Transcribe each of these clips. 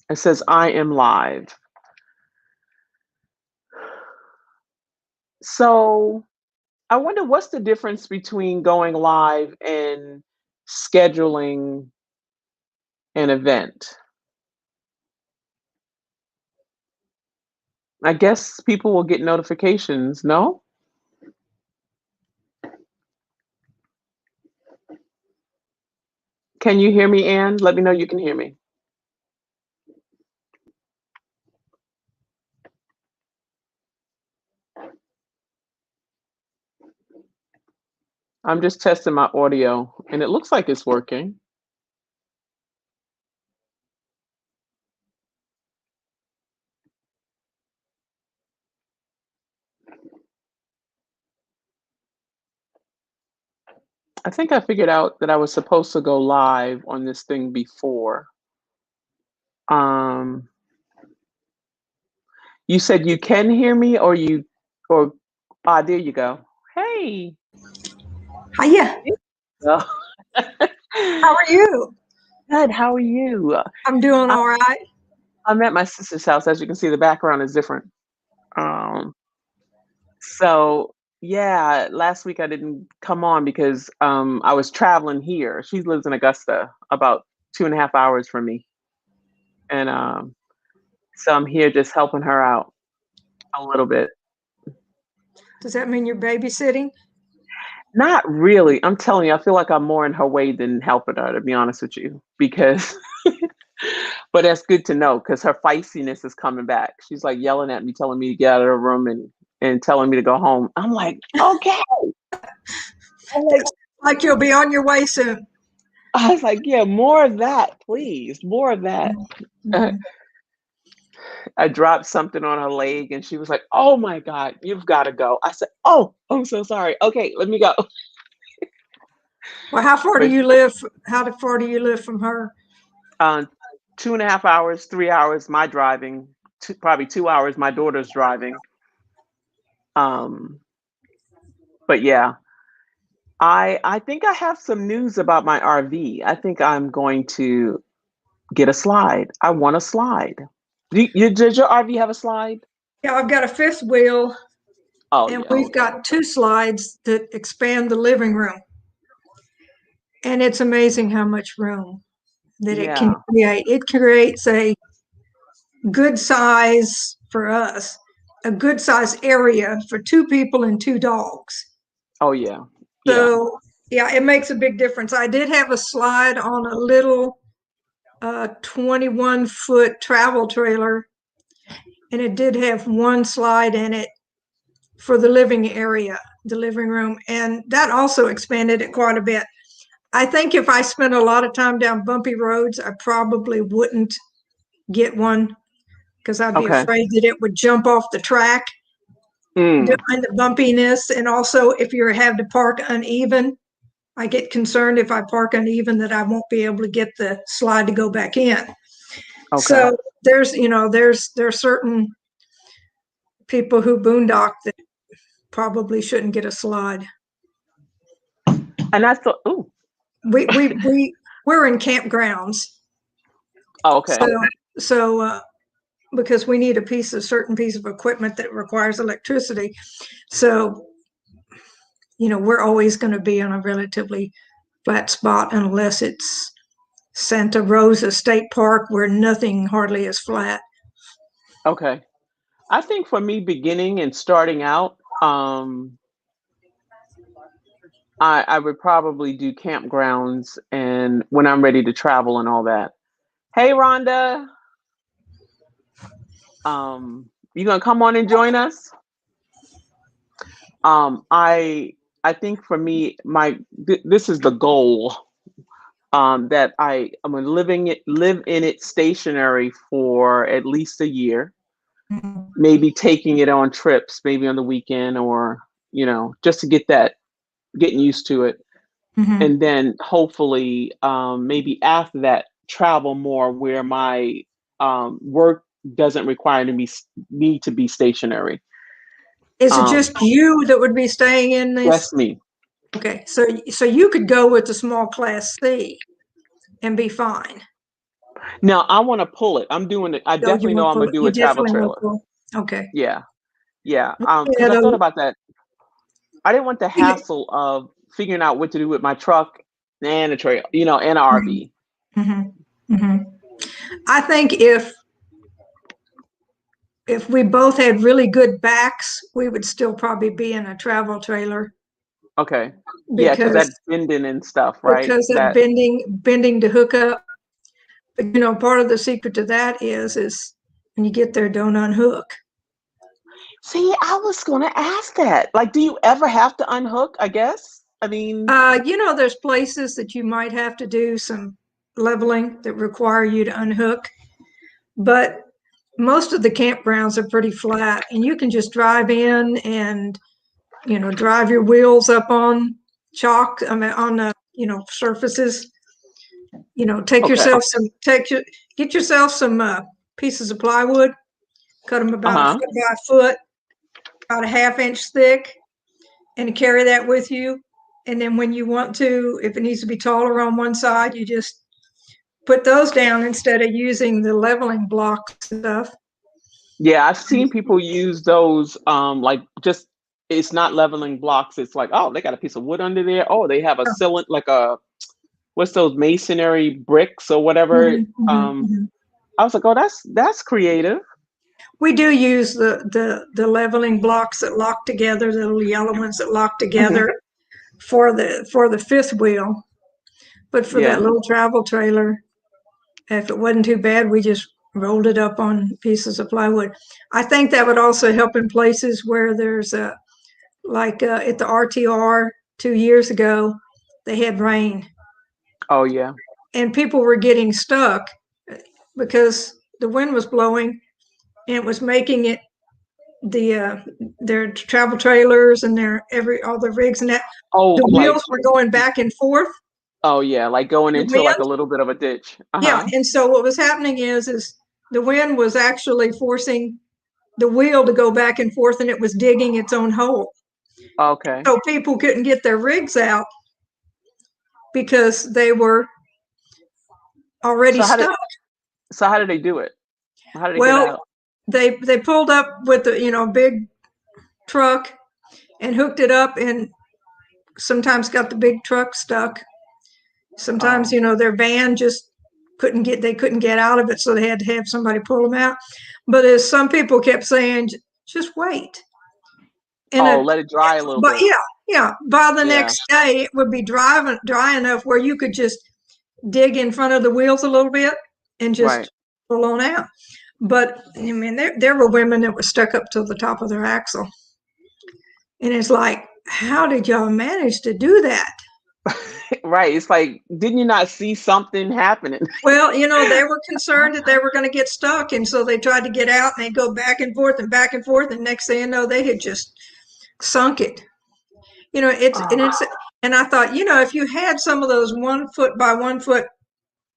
It says I am live. So I wonder what's the difference between going live and scheduling an event. I guess people will get notifications, no? Can you hear me, Anne? Let me know you can hear me. I'm just testing my audio and it looks like it's working. I think I figured out that I was supposed to go live on this thing before. Um, you said you can hear me or there you go. Hey. Hiya. Oh. How are you? Good, how are you? I'm doing all right. I'm at my sister's house. As you can see, the background is different. So yeah, last week I didn't come on because I was traveling here. She lives in Augusta, about 2.5 hours from me. And so I'm here just helping her out a little bit. Does that mean you're babysitting? Not really. I'm telling you, I feel like I'm more in her way than helping her, to be honest with you. Because but that's good to know because her feistiness is coming back. She's like yelling at me, telling me to get out of the room and telling me to go home. I'm like, okay. Like you'll be on your way soon. I was like, yeah, more of that, please. More of that. Mm-hmm. I dropped something on her leg and she was like, oh my God, you've got to go. I said, oh, I'm so sorry. Okay, let me go. Well, how far do you live? How far do you live from her? 2.5 hours, 3 hours, my driving, probably 2 hours, my daughter's driving. But yeah, I think I have some news about my RV. I think I'm going to get a slide. I want a slide. Does your RV have a slide? Yeah, I've got a fifth wheel, Oh, and yeah, we've okay. got 2 slides that expand the living room. And it's amazing how much room that it can create. It creates a good size for us, a good size area for 2 people and 2 dogs. Oh, yeah. So, yeah, it makes a big difference. I did have a slide on a little 21-foot travel trailer, and it did have one slide in it for the living area, the living room, and that also expanded it quite a bit. I think if I spent a lot of time down bumpy roads, I probably wouldn't get one because I'd be afraid that it would jump off the track during the bumpiness. And also, if you have to park uneven, I get concerned if I park uneven that I won't be able to get the slide to go back in. Okay. So there's certain people who boondock that probably shouldn't get a slide. And that's the we're in campgrounds. Oh, okay. So because we need a certain piece of equipment that requires electricity. So, we're always going to be on a relatively flat spot unless it's Santa Rosa State Park where nothing hardly is flat. Okay. I think for me, beginning and starting out, I would probably do campgrounds and when I'm ready to travel and all that. Hey, Rhonda. You gonna come on and join us? I think for me, this is the goal. That I'm gonna live in it stationary for at least a year. Mm-hmm. Maybe taking it on trips, maybe on the weekend or, just to getting used to it. Mm-hmm. And then hopefully, maybe after that, travel more where my work doesn't require me to be stationary. Is it just you that would be staying in this? That's me. Okay, so you could go with the small class C and be fine. Now I want to pull it. I'm doing it. I So you definitely know want to I'm pull gonna it? do You a travel definitely want trailer. to pull. Okay. Yeah, yeah. Yeah, Because I thought about that. I didn't want the hassle of figuring out what to do with my truck and a trail, and an RV. I think if we both had really good backs, we would still probably be in a travel trailer Okay. Yeah, because because that bending and stuff, right? that That. bending to hook up. But part of the secret to that is when you get there, don't unhook. See, I was gonna ask that. Like, do you ever have to unhook? I guess. I mean, There's places that you might have to do some leveling that require you to unhook, but most of the campgrounds are pretty flat, and you can just drive in and drive your wheels up on chalk. I mean, on the surfaces. Take okay. yourself some get yourself some pieces of plywood, cut them about a Uh-huh. foot by a foot, about a half-inch thick, and carry that with you. And then when you want to, if it needs to be taller on one side, you just put those down instead of using the leveling block stuff. Yeah, I've seen people use those, like just it's not leveling blocks. It's like, oh, they got a piece of wood under there. Oh, they have a cylinder, like what's those masonry bricks or whatever. I was like, oh, that's creative. We do use the leveling blocks that lock together, the little yellow ones that lock together for the fifth wheel. But for that Yeah. little travel trailer, if it wasn't too bad, we just rolled it up on pieces of plywood. I think that would also help in places where there's like at the RTR 2 years ago, they had rain Oh yeah. and people were getting stuck because the wind was blowing and it was making it their travel trailers and all the rigs and that Oh, the like wheels were going back and forth. oh yeah, like going The into like wind, a little bit of a ditch. yeah. Uh-huh. And so what was happening is the wind was actually forcing the wheel to go back and forth, and it was digging its own hole. Okay. So people couldn't get their rigs out because they were already So how did stuck. so how did they do it? How did they get Well, out? they pulled up with the big truck and hooked it up, and sometimes got the big truck stuck. Sometimes Oh. their van just couldn't get out of it, so they had to have somebody pull them out. But as some people kept saying, just wait. And Oh, let it dry a little but bit. yeah, by the Yeah. next day it would be dry enough where you could just dig in front of the wheels a little bit and Right. just pull on out. But I mean, there were women that were stuck up to the top of their axle, and it's like, how did y'all manage to do that? Right. It's like, didn't you not see something happening? Well, they were concerned that they were going to get stuck, and so they tried to get out, and they go back and forth and back and forth, and next thing you know, they had just sunk it. Oh, And I thought, if you had some of those 1 foot by 1 foot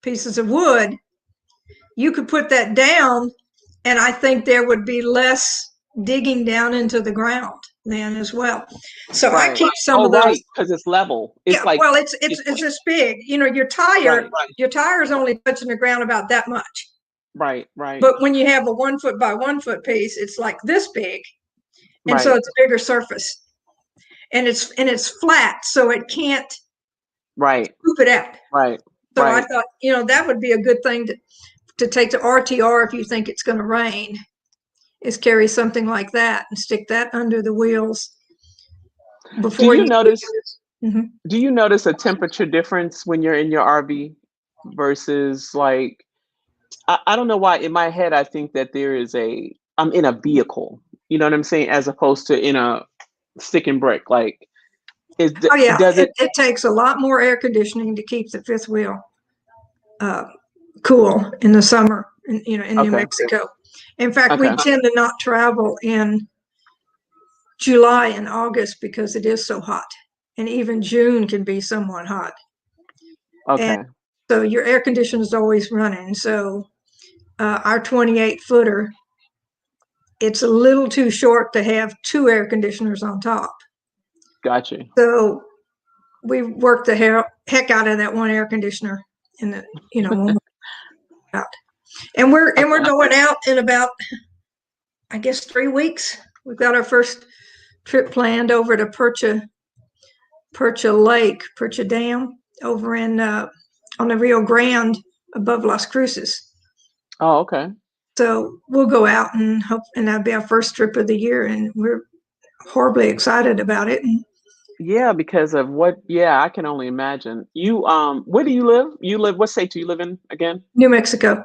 pieces of wood, you could put that down, and I think there would be less digging down into the ground then as well. So I right. keep some Oh, of those. right. Because it's level. It's Yeah, like well, it's it's this big. Your right, tire is only touching the ground about that much. right, right, But when you have a 1 foot by 1 foot piece, it's like this big, and so right, it's a bigger surface, and it's flat, so it can't right, scoop it out. right, So I right. thought, that would be a good thing to take to RTR if you think it's going to rain, is carry something like that and stick that under the wheels Do before you you. notice Mhm. do you notice a temperature difference when you're in your RV versus like I don't know why in my head I think that I'm in a vehicle. You know what I'm saying? As opposed to in a stick and brick. Like Oh yeah, does it it takes a lot more air conditioning to keep the fifth wheel uh, cool in the summer, in New okay. Mexico. In fact, we Okay. tend to not travel in July and August because it is so hot, and even June can be somewhat hot. And Okay. so your air conditioner is always running. So our 28-footer, it's a little too short to have two air conditioners on top. Gotcha. So we worked the heck out of that one air conditioner in the, out. And we're Okay. going out in about, I guess, 3 weeks. We've got our first trip planned over to Percha Lake, Percha Dam, over in on the Rio Grande above Las Cruces. Oh, okay. So we'll go out and hope, and that'll be our first trip of the year, and we're horribly excited about it. And Yeah, because of what, yeah, I can only imagine. You, where do you live? What state do you live in again? New Mexico,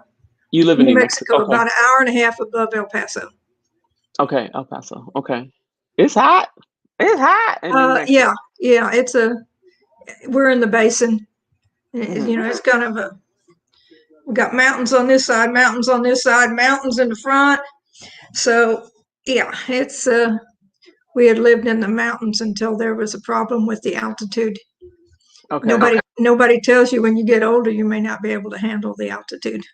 You live in New Mexico. Okay. about an hour and a half above El Paso. Okay, El Paso. Okay. It's hot. It's hot in New Mexico. Yeah, we're in the basin. Mhm. You know, it's kind of we got mountains on this side, mountains on this side, mountains in the front. So yeah, it's we had lived in the mountains until there was a problem with the altitude. Okay. Nobody tells you when you get older you may not be able to handle the altitude.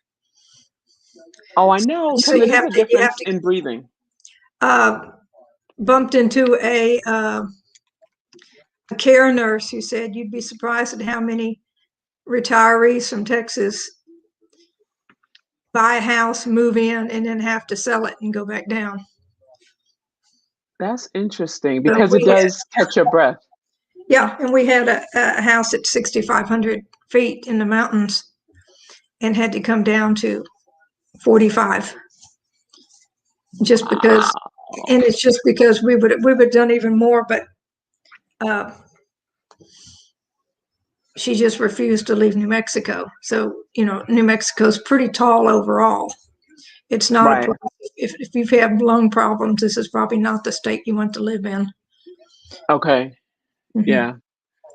Oh, I know, So because it is a difference in breathing. Bumped into a care nurse who said you'd be surprised at how many retirees from Texas buy a house, move in, and then have to sell it and go back down. That's interesting because it does catch your breath. Yeah, and we had a house at 6,500 feet in the mountains and had to come down to 45 just because, and it's just because we would have done even more, but she just refused to leave New Mexico. So, you know, New Mexico's pretty tall overall. It's not Right. a place, if you've had lung problems, this is probably not the state you want to live in. Okay. Mhm. Yeah.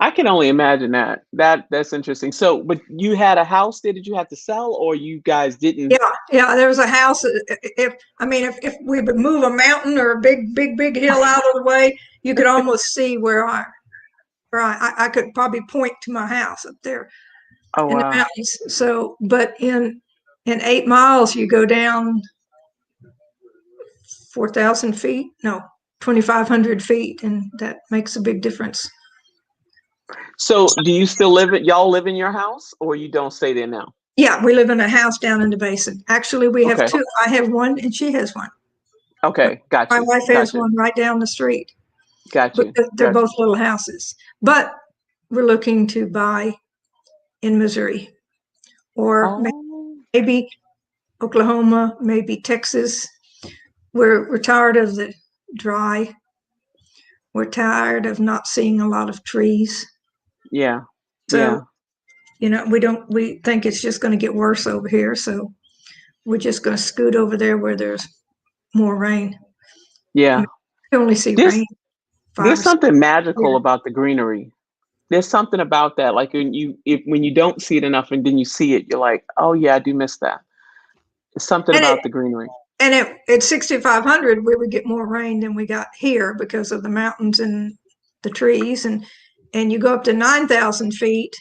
I can only imagine that. That's interesting. So, but you had a house there that you had to sell, or you guys didn't? Yeah. There was a house. If we would move a mountain or a big hill out of the way, you could almost see where I could probably point to my house up there in the mountains. So, but in 8 miles, you go down 4,000 feet. No, 2,500 feet, and that makes a big difference. So do you still y'all live in your house, or you don't stay there now? Yeah, we live in a house down in the basin. Actually, we have two. I have one and she has one. Okay, gotcha. My wife has one right down the street. Gotcha. But they're both little houses. But we're looking to buy in Missouri or maybe Oklahoma, maybe Texas. We're tired of the dry. We're tired of not seeing a lot of trees. Yeah. So, you know, we think it's just going to get worse over here. So we're just going to scoot over there where there's more rain. Yeah. You only see rain. There's something magical about the greenery. There's something about that. Like when you don't see it enough and then you see it, you're like, oh yeah, I do miss that. It's something about the greenery. And at 6,500, we would get more rain than we got here because of the mountains and the trees. And you go up to 9,000 feet,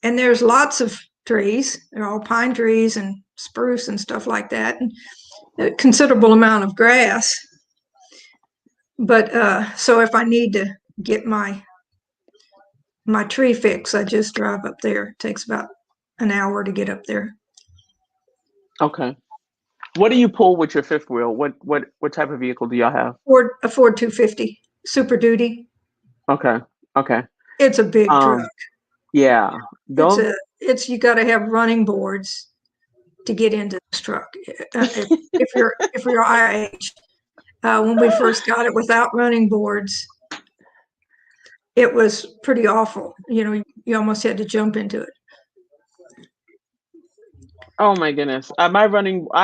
and there's lots of trees. They're all pine trees and spruce and stuff like that, and a considerable amount of grass. But so if I need to get my tree fix, I just drive up there. It takes about an hour to get up there. Okay. What do you pull with your fifth wheel? What type of vehicle do y'all have? A Ford 250 Super Duty. Okay. It's a big truck. Yeah. It's you got to have running boards to get into this truck. If you're our age, when we first got it without running boards, it was pretty awful. You know, you almost had to jump into it. Oh my goodness. I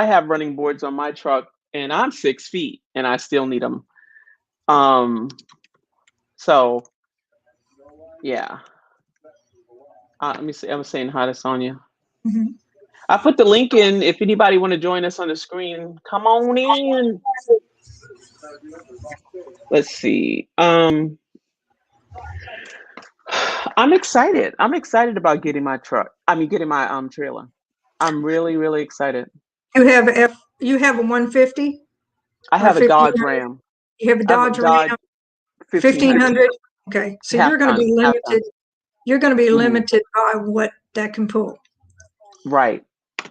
have running boards on my truck, and I'm 6 feet and I still need them. So yeah. Let me see. I was saying hi to Sonia. Mm-hmm. I put the link in. If anybody want to join us on the screen, come on in. Let's see. I'm excited. I'm excited about getting my truck. Getting my trailer. I'm really, really excited. You have a 150? I have a Dodge Ram. You have a Dodge Ram? 1,500? Okay. So you're going to be limited. You're going to be limited by what that can pull. Right.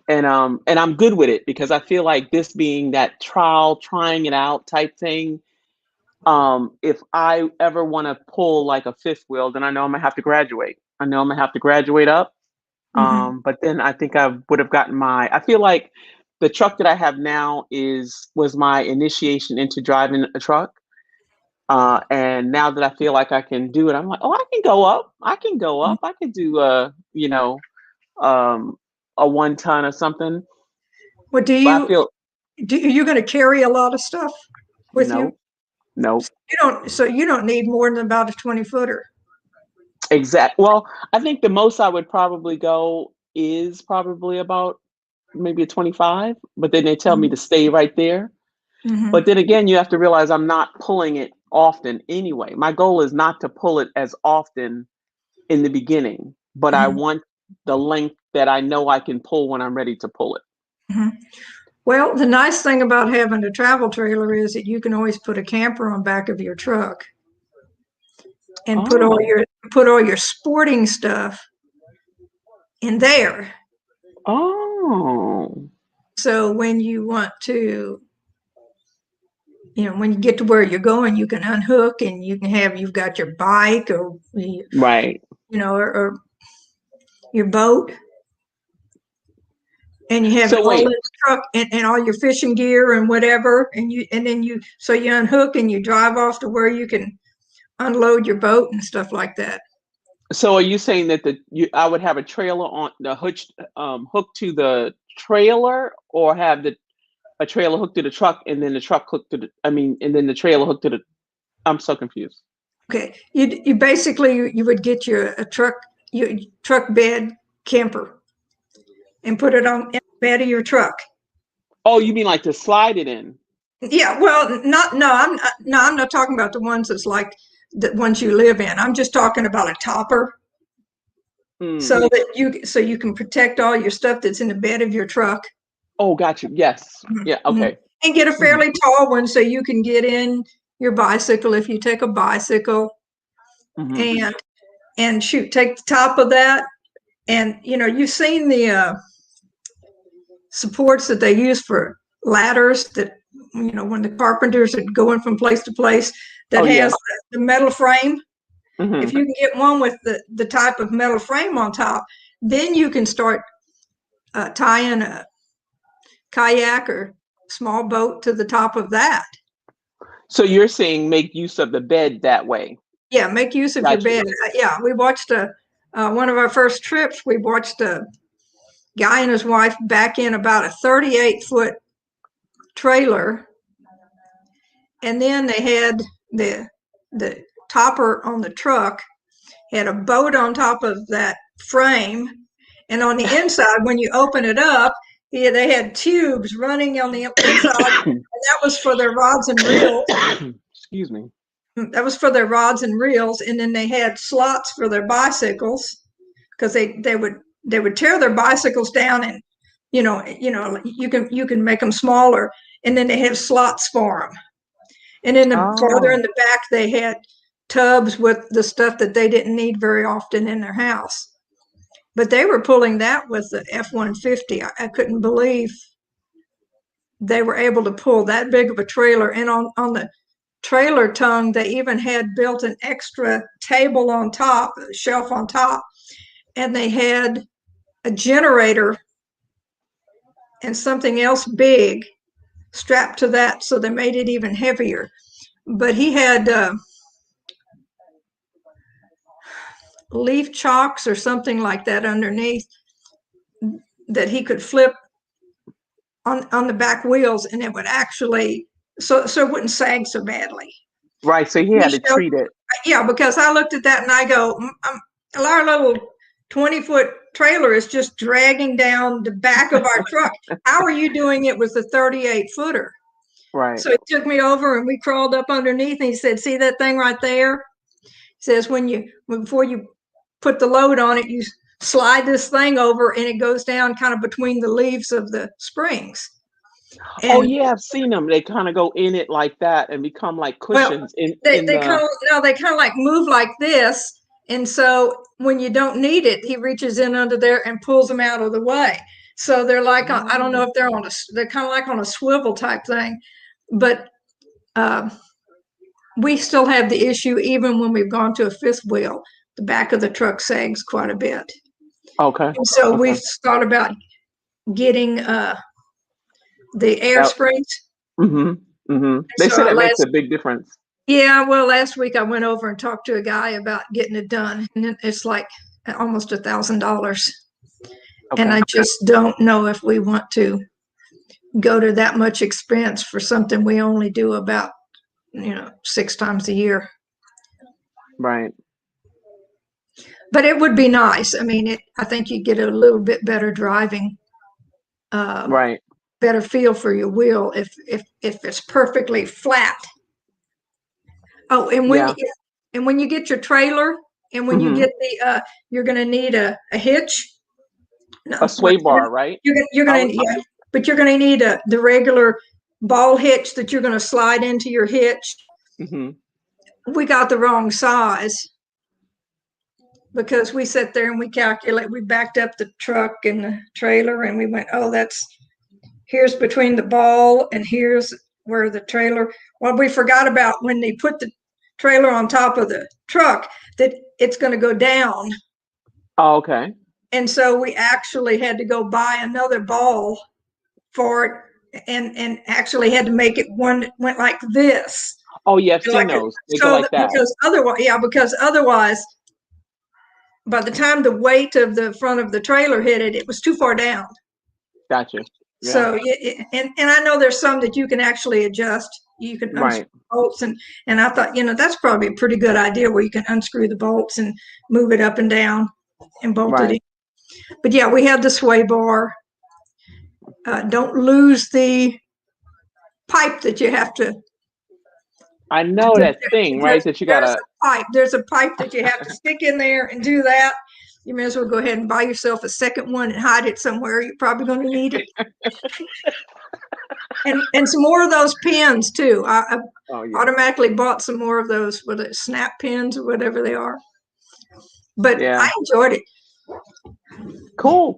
and I'm good with it because I feel like this being that trying it out type thing. If I ever want to pull like a fifth wheel, then I know I'm gonna have to graduate. I know I'm gonna have to graduate up. Mhm. But then I think I would have gotten I feel like the truck that I have now was my initiation into driving a truck. And now that I feel like I can do it, I'm like, oh, I can go up. I can go up. I can do um, a 1 ton or something. Well, But I feel you going to carry a lot of stuff with you? no, no, So you don't need more than about a 20-footer. Well, I think the most I would probably go is probably about maybe a 25, but then they tell me Mhm. to stay right there. But Mhm. then again, you have to realize I'm not pulling it often anyway. My goal is not to pull it as often in the beginning, but I Mhm. want the length that I know I can pull when I'm ready to pull it. Mhm. Well, the nice thing about having a travel trailer is that you can always put a camper on back of your truck and Oh, put all your sporting stuff in there. oh, So when you want to, when you get to where you're going, you can unhook and you've got your bike or right. or your boat, and you have it So all in wait, the truck and all your fishing gear and whatever, and then you unhook and you drive off to where you can unload your boat and stuff like that. so are you saying that I would have a trailer on the hooked to the trailer, or have a trailer hooked to the truck and then the truck hooked to and then the trailer hooked to the. I'm so confused. Okay, you basically you would get your truck bed camper and put it on the bed of your truck. Oh, you mean like to slide it in? Yeah, well, not no, I'm not talking about the ones that's like the ones you live in. I'm just talking about a topper, Mm. so you can protect all your stuff that's in the bed of your truck. Oh, got you. Yes. Yeah. Mhm. Okay. And get a Mhm. fairly tall one so you can get in your bicycle if you take a bicycle, Mhm. and take the top of that, and you've seen the supports that they use for ladders that when the carpenters are going from place to place, Oh that has yeah. the metal frame. If Mhm. you can get one with the type of metal frame on top, then you can start tying a kayak or small boat to the top of that. So you're saying make use of the bed that way? Yeah, make use of your Got you. bed. Yeah, we watched one of our first trips. We watched a guy and his wife back in about a 38-foot trailer, and then they had the topper on the truck had a boat on top of that frame, and on the inside, when you open it up, yeah, they had tubes running on the inside, and that was for their rods and reels. Excuse me. That was for their rods and reels, and then they had slots for their bicycles because they would tear their bicycles down, and you can make them smaller, and then they have slots for them. And in the farther in Oh. the back, they had tubs with the stuff that they didn't need very often in their house. But they were pulling that with the F-150. I couldn't believe they were able to pull that big of a trailer. And on the trailer tongue, they even had built an extra table on top, a shelf on top, and they had a generator and something else big strapped to that, so they made it even heavier. But he had leaf chalks or something like that underneath that he could flip on the back wheels, and it would actually so it wouldn't sag so badly. Right. So he He had to showed, treat it. yeah, because I looked at that and I go, our little 20-foot trailer is just dragging down the back of our truck. How are you doing it with a 38-footer? Right. So he took me over and we crawled up underneath, and he said, "See that thing right there?" He says, before you put the load on it, you slide this thing over and it goes down kind of between the leaves of the springs. Oh And yeah, I've seen them. They kind of go in it like that and become like well, cushions they, in they the. kind of no, they kind of like move like this. And so when you don't need it, he reaches in under there and pulls them out of the way. So they're like, I don't know if they're they're kind of like on a swivel type thing, but we still have the issue even when we've gone to a fifth wheel. The back of the truck sags quite a bit. Okay. And so Okay. we've thought about getting the air springs. Mm-hmm. Mm-hmm. They So said it makes a big difference. Yeah, well, last week I went over and talked to a guy about getting it done, and it's like almost $1,000. Okay. And I just don't know if we want to go to that much expense for something we only do about 6 times a year. Right. But it would be nice. I mean, I think you get a little bit better driving, Right. better feel for your wheel if it's perfectly flat. Oh, and Yeah. when you get your trailer, and when you Mm-hmm. get you're going to need a hitch. No, A sway bar, right? You're going to, yeah, but you're going to need the regular ball hitch that you're going to slide into your hitch. Mm-hmm. We got the wrong size because we sat there and we backed up the truck and the trailer, and we went, oh, here's between the ball and here's where the trailer. Well, we forgot about when they put the trailer on top of the truck that it's going to go down. Oh, okay. And so we actually had to go buy another ball for it, and actually had to make it one that went like this. Oh, yeah, I've seen those. They go like that. Because otherwise, by the time the weight of the front of the trailer hit it, it was too far down. Gotcha. Yeah. So, and I know there's some that you can actually adjust. You can unscrew bolts, and I thought, that's probably a pretty good idea where you can unscrew the bolts and move it up and down and bolt it in. But yeah, we have the sway bar. Don't lose the pipe that you have to. I know that thing, right? That you gotta. There's a pipe that you have to stick in there and do that. You may as well go ahead and buy yourself a second one and hide it somewhere. You're probably going to need it. and some more of those pins too. I automatically bought some more of those, with it snap pins or whatever they are. But I enjoyed it. Cool.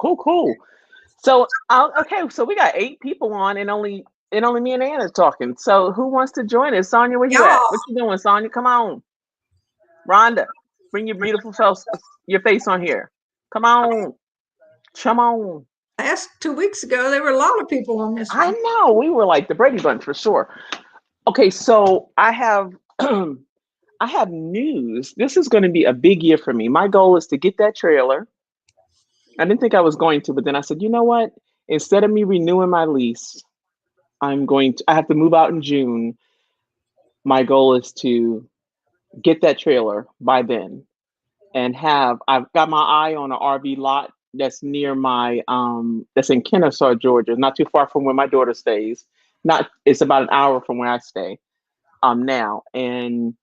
So okay, so we got 8 people on, and only me and Anna's talking. So who wants to join us? Sonia, where you at? What you doing, Sonia? Come on. Rhonda, bring your beautiful face on here. Come on. I asked 2 weeks ago. There were a lot of people on this one. I know. We were like the Brady Bunch for sure. Okay, so I have I have news. This is going to be a big year for me. My goal is to get that trailer. I didn't think I was going to, but then I said, you know what? Instead of me renewing my lease, I have to move out in June. My goal is to get that trailer by then, and I've got my eye on an RV lot that's near that's in Kennesaw, Georgia, not too far from where my daughter stays. It's about an hour from where I stay now. And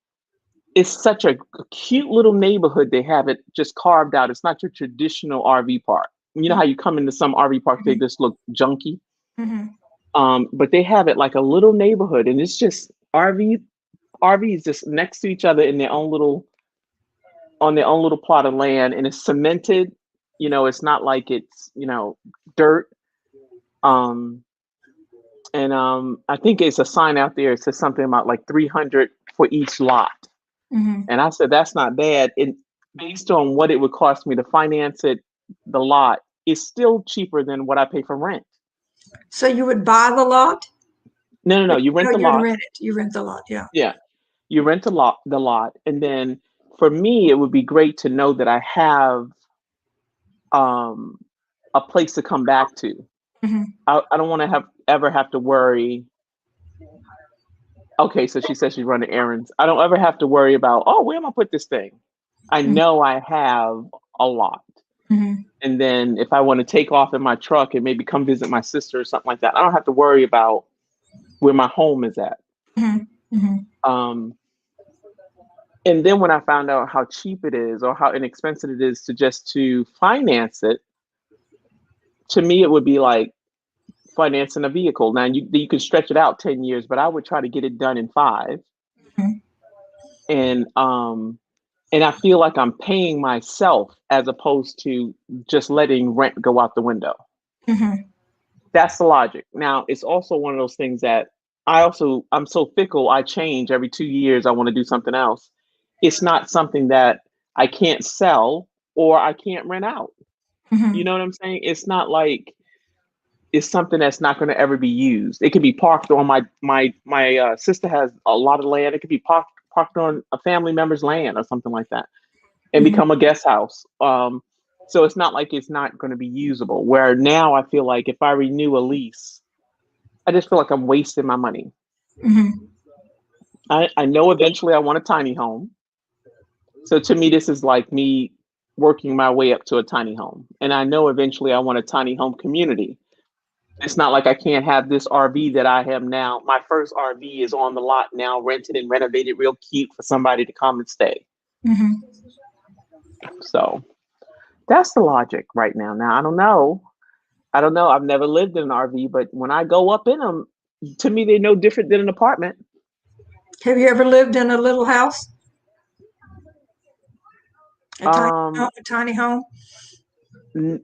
it's such a cute little neighborhood. They have it just carved out. It's not your traditional RV park. You know how you come into some RV parks, they just look junky. Mm-hmm. But they have it like a little neighborhood, and it's just RVs just next to each other in their own little plot of land, and it's cemented. It's not like it's dirt. I think it's a sign out there. It says something about like 300 for each lot. Mm-hmm. And I said, that's not bad. And based on what it would cost me to finance the lot is still cheaper than what I pay for rent. So you would buy the lot? No. You rent the lot. You rent the lot, yeah. Yeah. You rent the lot. And then for me, it would be great to know that I have a place to come back to. Mm-hmm. I don't want to ever have to worry. Okay, so she says she's running errands. I don't ever have to worry about, where am I put this thing? I know I have a lot. Mm-hmm. And then if I want to take off in my truck and maybe come visit my sister or something like that, I don't have to worry about where my home is at. Mm-hmm. Mm-hmm. And then when I found out how cheap it is or how inexpensive it is to finance it, to me, it would be like financing a vehicle. Now you could stretch it out 10 years, but I would try to get it done in 5. Mm-hmm. And I feel like I'm paying myself as opposed to just letting rent go out the window. Mhm. That's the logic. Now, it's also one of those things that I'm so fickle, I change every 2 years, I want to do something else. It's not something that I can't sell or I can't rent out. You Mhm. know what I'm saying? It's not like it's something that's not going to ever be used. It could be parked on my sister has a lot of land. It could be parked on a family member's land or something like that, and Mhm. become a guest house. So it's not like it's not going to be usable. Where now I feel like if I renew a lease, I just feel like I'm wasting my money. Mhm. I know eventually I want a tiny home. So to me, this is like me working my way up to a tiny home. And I know eventually I want a tiny home community. It's not like I can't have this RV that I have now. My first RV is on the lot now, rented and renovated real cute for somebody to come and stay. Mhm. So that's the logic right now. Now, I don't know. I don't know. I've never lived in an RV, but when I go up in them, to me, they're no different than an apartment. Have you ever lived in a little house, Um, a tiny home?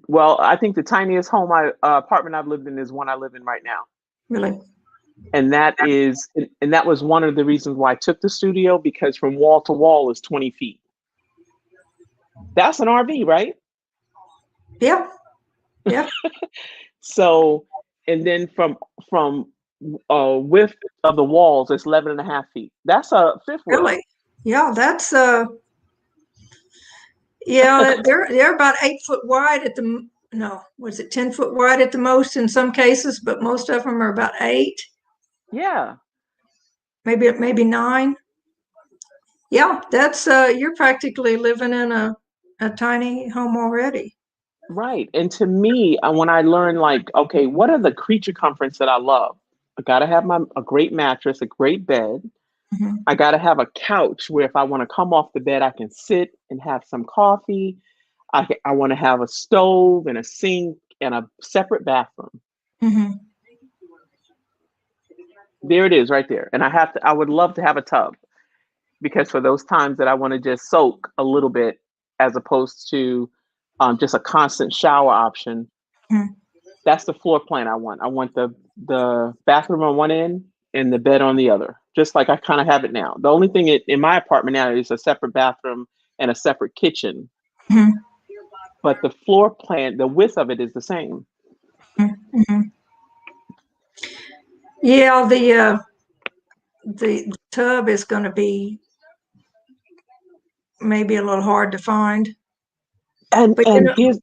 well, I think the tiniest apartment I've lived in is one I live in right now. Really? And that was one of the reasons why I took the studio, because from wall to wall is 20 feet. That's an RV, right? Yeah. Yeah. So, and then from width of the walls, it's 11 and a half feet. That's a fifth wheel. Really? Yeah. That's yeah. They're about 8 foot wide at the no. Was it 10 foot wide at the most in some cases? But most of them are about 8, Yeah, maybe 9. Yeah. That's you're practically living in a tiny home already. right. And to me, when I learned, like, okay, what are the creature comforts that I love? I gotta have a great mattress, a great bed. Mhm. I gotta have a couch where if I want to come off the bed, I can sit and have some coffee. I want to have a stove and a sink and a separate bathroom. Mhm. There it is right there. And I would love to have a tub, because for those times that I want to just soak a little bit, as opposed to just a constant shower option. Mhm. That's the floor plan I want. I want the bathroom on one end and the bed on the other, just like I kind of have it now. The only thing in my apartment now is a separate bathroom and a separate kitchen, Mhm. but the floor plan, the width of it is the same. Mhm. Yeah. The tub is going to be maybe a little hard to find, And but and here's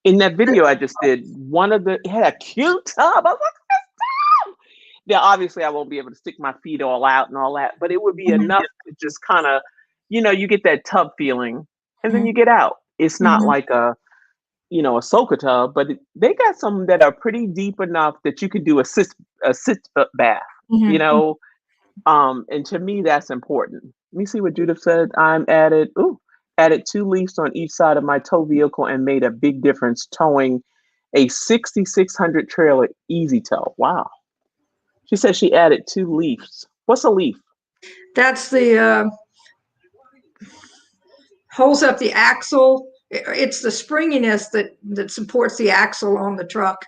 in that video I just did, it had a cute tub. I was like, now, obviously, I won't be able to stick my feet all out and all that, but it would be enough to just kind of, you get that tub feeling, and then you get out. It's not Mhm. like a soaker tub, but they got some that are pretty deep enough that you could do a sit bath. You Mhm. know, and to me, that's important. Let me see what Judith said. Added 2 leaves on each side of my tow vehicle and made a big difference towing a 6600 trailer easy tow. Wow. She said she added 2 leaves. What's a leaf? That's the holds up the axle. It's the springiness that supports the axle on the truck.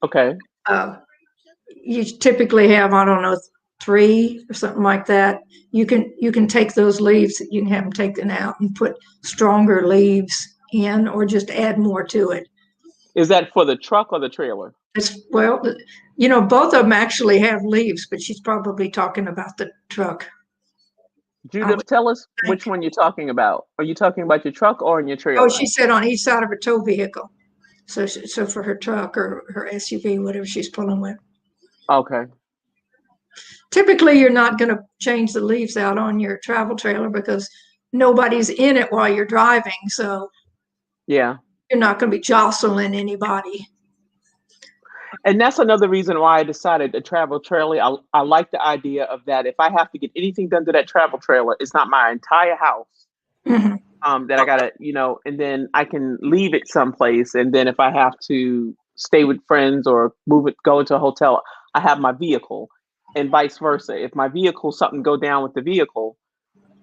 Okay. Uh, you typically have, I don't know, 3 or something like that. You can take those leaves, you can have them taken out and put stronger leaves in, or just add more to it. Is that for the truck or the trailer? Well, both of them actually have leaves, but she's probably talking about the truck, I Judith, would tell us think. which one you're talking about. Are you talking about your truck or in your Oh, trailer? she said on each side of her tow vehicle. So for her truck or her SUV, whatever she's pulling with. Okay. Typically, you're not going to change the leaves out on your travel trailer because nobody's in it while you're driving. So Yeah. you're not going to be jostling anybody. And that's another reason why I decided to travel trailer. I like the idea of that. If I have to get anything done to that travel trailer, it's not my entire house. Mhm. That I gotta, and then I can leave it someplace. And then if I have to stay with friends or go into a hotel, I have my vehicle, and vice versa. If my vehicle, something go down with the vehicle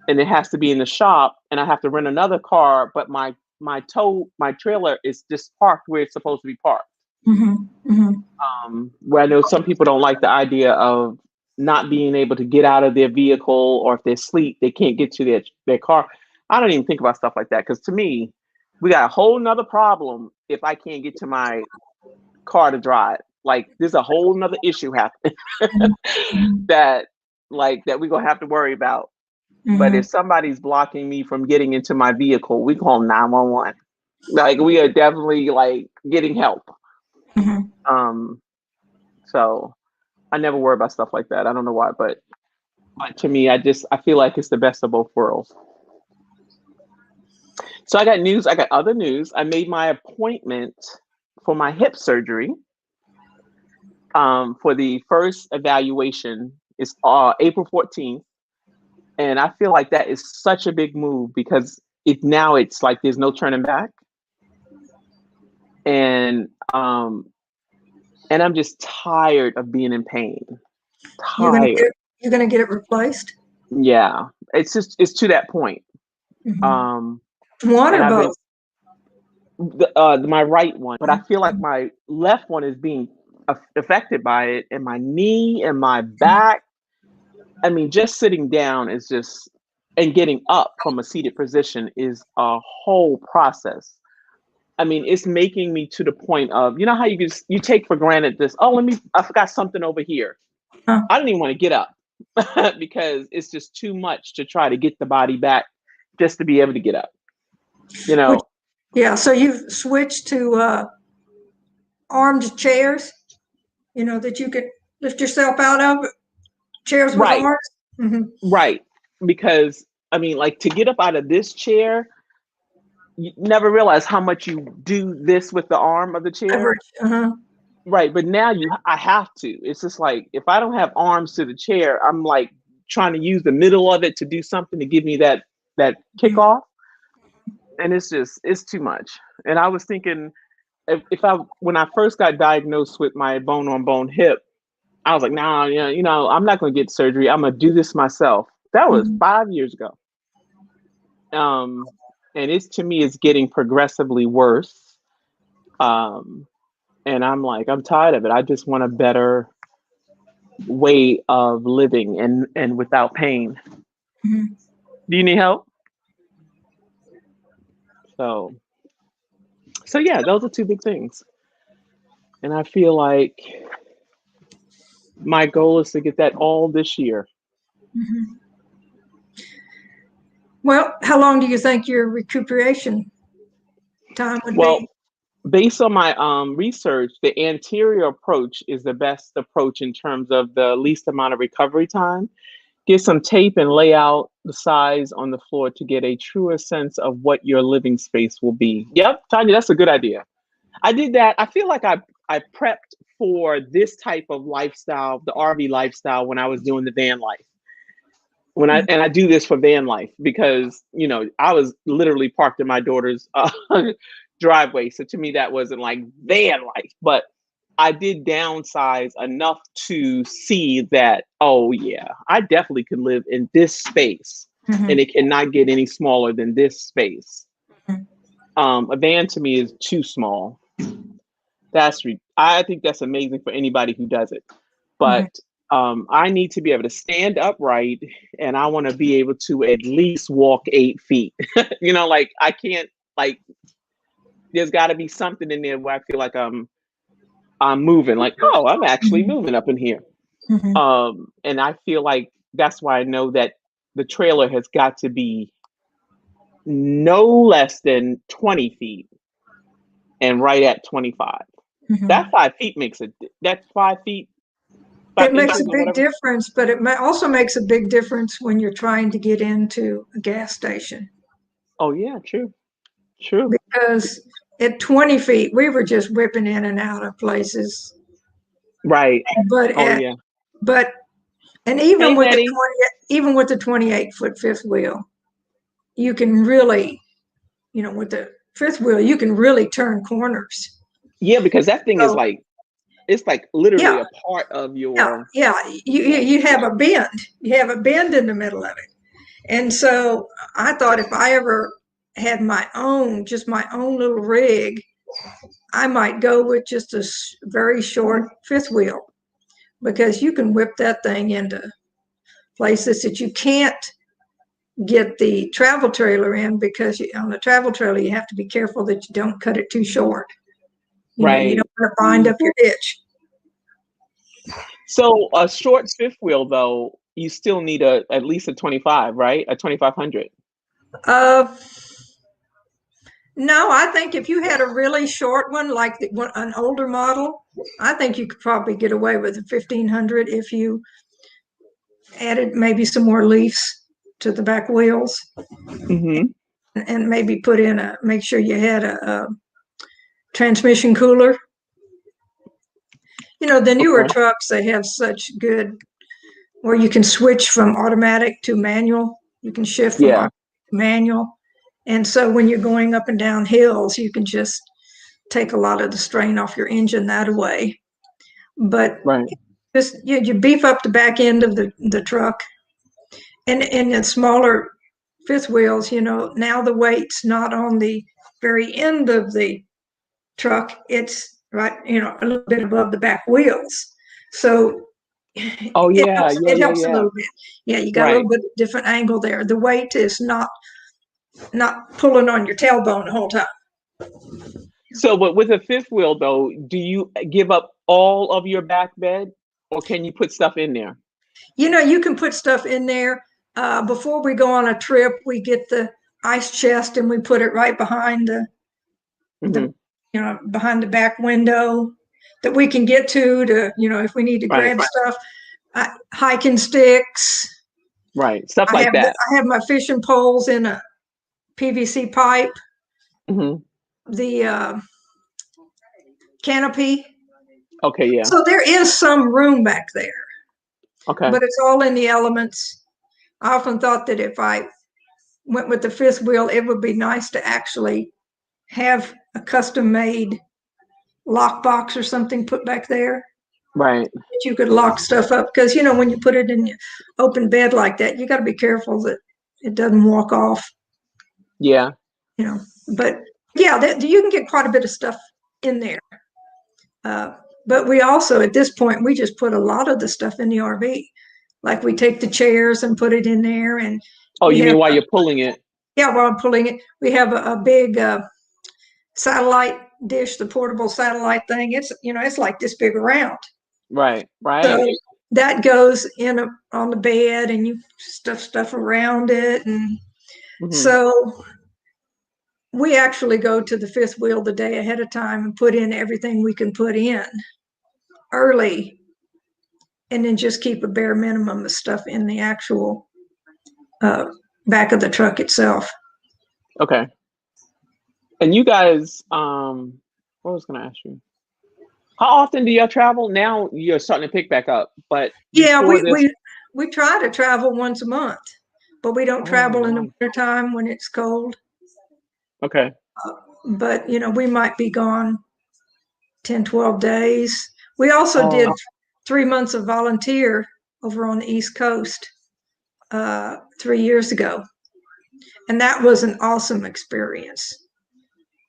and it has to be in the shop and I have to rent another car, but my trailer is just parked where it's supposed to be parked. Where I know some people don't like the idea of not being able to get out of their vehicle, or if they're asleep, they can't get to their car. I don't even think about stuff like that, because to me, we got a whole nother problem if I can't get to my car to drive. Like, there's a whole nother issue happening that that we're gonna have to worry about. But if somebody's blocking me from getting into my vehicle, we call 911. Like, we are definitely like getting help. So I never worry about stuff like that. I don't know why, but to me, I feel like it's the best of both worlds. So I got other news. I made my appointment for my hip surgery. For the first evaluation is April 14th. And I feel like that is such a big move, because it's like there's no turning back. And I'm just tired of being in pain. Tired. You're gonna get it replaced? Yeah. It's to that point. One or both? My right one, but I feel like my left one is being affected by it, and my knee and my back. I mean, just sitting down and getting up from a seated position is a whole process. I mean, it's making me to the point of, you know how you take for granted this, I forgot something over here. I don't even want to get up because it's just too much to try to get the body back just to be able to get up. Yeah, so you've switched to armed chairs, that you could lift yourself out of, chairs with arms? Right. Because, I mean, like, to get up out of this chair, you never realize how much you do this with the arm of the chair. Right. But now I have to. It's just like, if I don't have arms to the chair, I'm like trying to use the middle of it to do something to give me that kickoff. And it's too much. And I was thinking, when I first got diagnosed with my bone-on-bone hip, I was like, nah, I'm not going to get surgery. I'm going to do this myself. That was 5 years ago. And to me, it's getting progressively worse. And I'm like, I'm tired of it. I just want a better way of living and without pain. Do you need help? So yeah, those are two big things. And I feel like my goal is to get that all this year. Well, how long do you think your recuperation time would be? Based on my research, the anterior approach is the best approach in terms of the least amount of recovery time. Get some tape and lay out the size on the floor to get a truer sense of what your living space will be. Yep, Tanya, that's a good idea. I did that. I feel like I prepped for this type of lifestyle, the RV lifestyle, when I was doing the van life. And I do this for van life because, I was literally parked in my daughter's driveway. So to me, that wasn't like van life, but I did downsize enough to see that, oh yeah, I definitely could live in this space and it cannot get any smaller than this space. A van to me is too small. I think that's amazing for anybody who does it. But I need to be able to stand upright, and I want to be able to at least walk 8 feet. Like, I can't, like, there's got to be something in there where I feel like I'm moving, like, oh, I'm actually moving up in here. And I feel like that's why I know that the trailer has got to be no less than 20 feet and right at 25. That 5 feet that's 5 feet. It makes a big difference, but it also makes a big difference when you're trying to get into a gas station. Oh yeah, true. Because at 20 feet, we were just whipping in and out of places. Right. But even with the 28-foot fifth wheel, you can really, with the fifth wheel, you can really turn corners. Yeah, because that thing is like, it's like literally a part of your. Yeah. You have a bend. You have a bend in the middle of it. And so I thought if I ever had my own little rig I might go with just a very short fifth wheel, because you can whip that thing into places that you can't get the travel trailer in, because on the travel trailer, you have to be careful that you don't cut it too short. You know, you Right. don't want to bind up your hitch. So a short fifth wheel, though, you still need at least a 25, right? A 2500. Uh, no, I think if you had a really short one, like an older model, I think you could probably get away with a 1500 if you added maybe some more leaves to the back wheels, Mm-hmm. and maybe make sure you had a transmission cooler. You know, the newer Okay. trucks, they have such good, where you can switch from automatic to manual. You can shift from Yeah. automatic to manual. And so when you're going up and down hills, you can just take a lot of the strain off your engine that way. But Right. just you beef up the back end of the truck. And in the smaller fifth wheels, you know, now the weight's not on the very end of the truck. It's right, you know, a little bit above the back wheels. So Oh yeah. Yeah. it Yeah. helps a Yeah. little bit. Yeah, you got a Right. little bit different angle there. The weight is not pulling on your tailbone the whole time. So, but with a fifth wheel, though, do you give up all of your back bed, or can you put stuff in there? You know, you can put stuff in there. Before we go on a trip, we get the ice chest and we put it right behind Hmm. the you know, behind the back window, that we can get to, you know, if we need to Right. grab stuff. Hiking sticks. Right. Stuff like that. I have my fishing poles in a PVC pipe. Hmm. The canopy. Okay. Yeah. So there is some room back there, Okay. but it's all in the elements. I often thought that if I went with the fifth wheel, it would be nice to actually have a custom made lockbox or something put back there Right. that you could lock stuff up. Because, you know, when you put it in your open bed like that, you got to be careful that it doesn't walk off, Yeah. you know. But yeah, you can get quite a bit of stuff in there. But we also, at this point, we just put a lot of the stuff in the RV. Like we take the chairs and put it in there, and Oh, we you have mean while you're pulling it? yeah, while I'm pulling it, we have a big satellite dish, the portable satellite thing. It's, you know, it's like this big around. Right. So Right. that goes in on the bed, and you stuff around it, and Hmm. so we actually go to the fifth wheel the day ahead of time and put in everything we can put in early, and then just keep a bare minimum of stuff in the actual uh, back of the truck itself. Okay. And you guys, what was going to ask you? How often do you travel? Now you're starting to pick back up, but Yeah, before this, we try to travel once a month, but we don't oh, travel in the wow. wintertime when it's cold. Okay. But, you know, we might be gone 10, 12 days. We also did Oh, 3 months of volunteer over on the East Coast 3 years ago. And that was an awesome experience.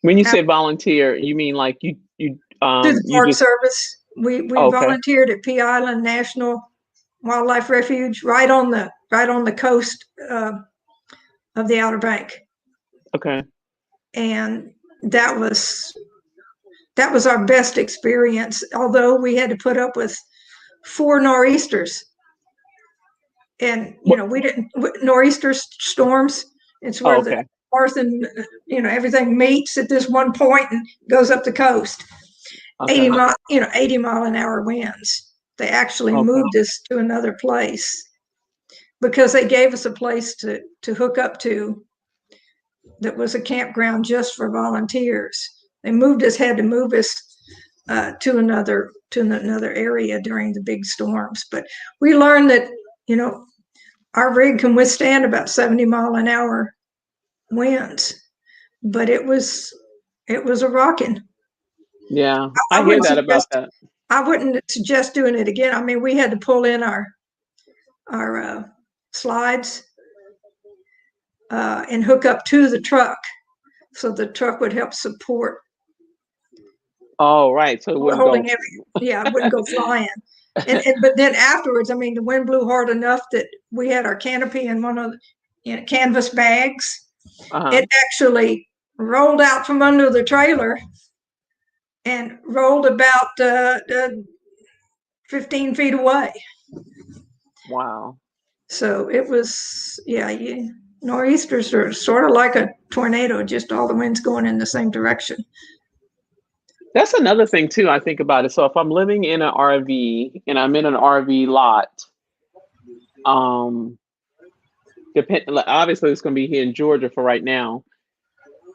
when you say volunteer, you mean like Through the you Park just, Service, we oh, okay. volunteered at Pea Island National Wildlife Refuge, right on the coast of the Outer Bank. Okay. And that was our best experience, although we had to put up with 4 nor'easters. And, you What, know, we didn't, nor'easter storms, it's oh, where the okay. north and, you know, everything meets at this one point and goes up the coast. Okay. 80 mile an hour winds. They actually Okay. moved us to another place because they gave us a place to hook up to that was a campground just for volunteers. They had to move us to another area during the big storms. But we learned that, you know, our rig can withstand about 70 mile an hour winds, but it was a rocking. Yeah, I I hear wouldn't that about suggest that. doing it again. I mean, we had to pull in our slides and hook up to the truck, so the truck would help support Oh, right. So it We're wouldn't go. holding every, yeah, it wouldn't go flying. But then afterwards, I mean, the wind blew hard enough that we had our canopy in one of the canvas bags. Uh-huh. It actually rolled out from under the trailer and rolled about 15 feet away. Wow. So it was, yeah, nor'easters are sort of like a tornado, just all the winds going in the same direction. That's another thing too, I think about it. So if I'm living in an RV and I'm in an RV lot, um, obviously it's going to be here in Georgia for right now.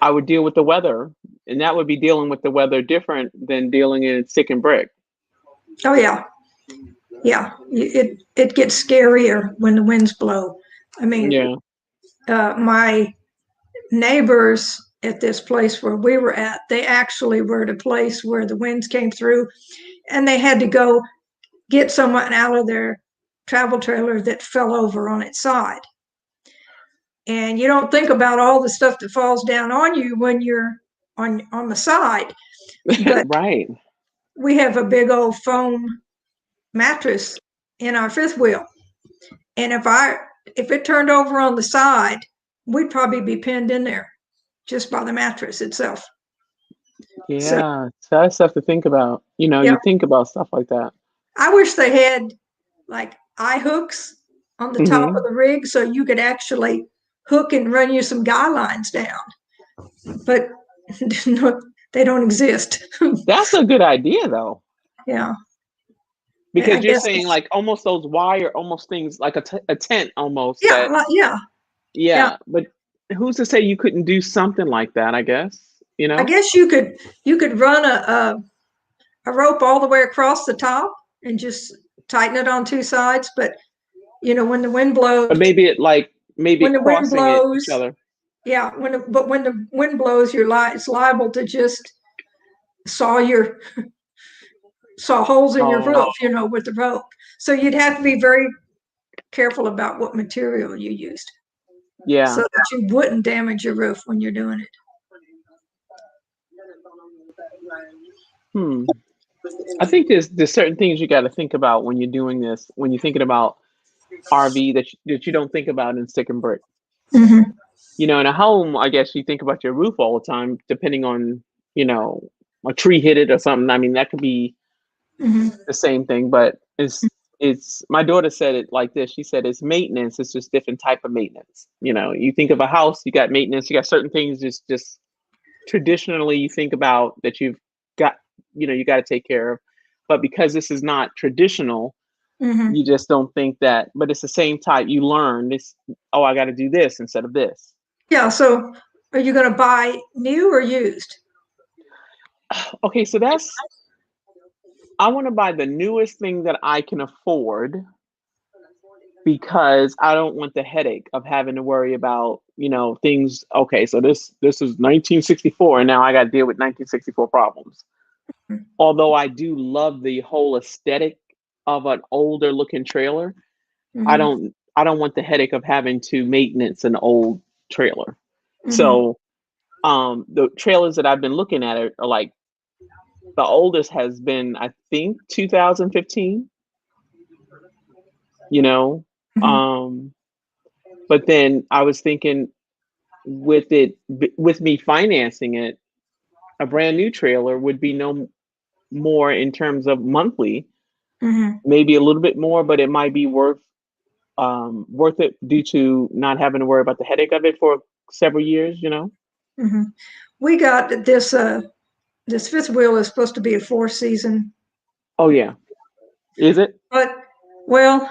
I would deal with the weather, and that would be dealing with the weather different than dealing in stick and brick. Oh yeah, yeah. It gets scarier when the winds blow. I mean, Yeah. my neighbors at this place where we were at, they actually were at a place where the winds came through, and they had to go get someone out of their travel trailer that fell over on its side. And you don't think about all the stuff that falls down on you when you're on the side. But Right. we have a big old foam mattress in our fifth wheel. And if it turned over on the side, we'd probably be pinned in there just by the mattress itself. So Yeah. So that's stuff to think about. You know, yeah, you think about stuff like that. I wish they had like eye hooks on the top of Hmm. the rig so you could actually hook and run you some guy lines down. But they don't exist. That's a good idea though. Yeah. I Because you're guess saying like almost those wire, almost things like a tent almost yeah, that, yeah, yeah. yeah. But who's to say you couldn't do something like that? I guess, you I know? guess you could run a rope all the way across the top and just tighten it on two sides. But when the wind blows, But maybe when it the wind crossing it blows, each other. yeah. When the wind blows, it's liable to just saw your saw holes in your Oh, roof, with the rope. So you'd have to be very careful about what material you used so yeah. that you wouldn't damage your roof when you're doing it. Hmm. I think there's certain things you got to think about when you're doing this. When you're thinking about RV that you don't think about in stick and brick. Mm-hmm. You know, in a home, I guess you think about your roof all the time, depending on, you know, a tree hit it or something. I mean, that could be Mm-hmm. the same thing, but it's my daughter said it like this. She said it's maintenance, it's just different type of maintenance. You know, you think of a house, you got maintenance, you got certain things just traditionally you think about that you've got, you got to take care of. But because this is not traditional, Mm-hmm. you just don't think that, but it's the same type. You learn this, oh, I got to do this instead of this. Yeah. So, are you going to buy new or used? Okay, so I want to buy the newest thing that I can afford because I don't want the headache of having to worry about, things. Okay, so this is 1964 and now I got to deal with 1964 problems. Although I do love the whole aesthetic of an older looking trailer, I Mm-hmm. don't I don't want the headache of having to maintenance an old trailer. Mm-hmm. So the trailers that I've been looking at are like the oldest has been I think 2015, you know. Mm-hmm. Um but then I was thinking with me financing it, a brand new trailer would be no more in terms of monthly, Mm-hmm. maybe a little bit more, but it might be worth it due to not having to worry about the headache of it for several years. Mm-hmm. We got this fifth wheel is supposed to be a 4 season, Oh yeah. Is it? but well,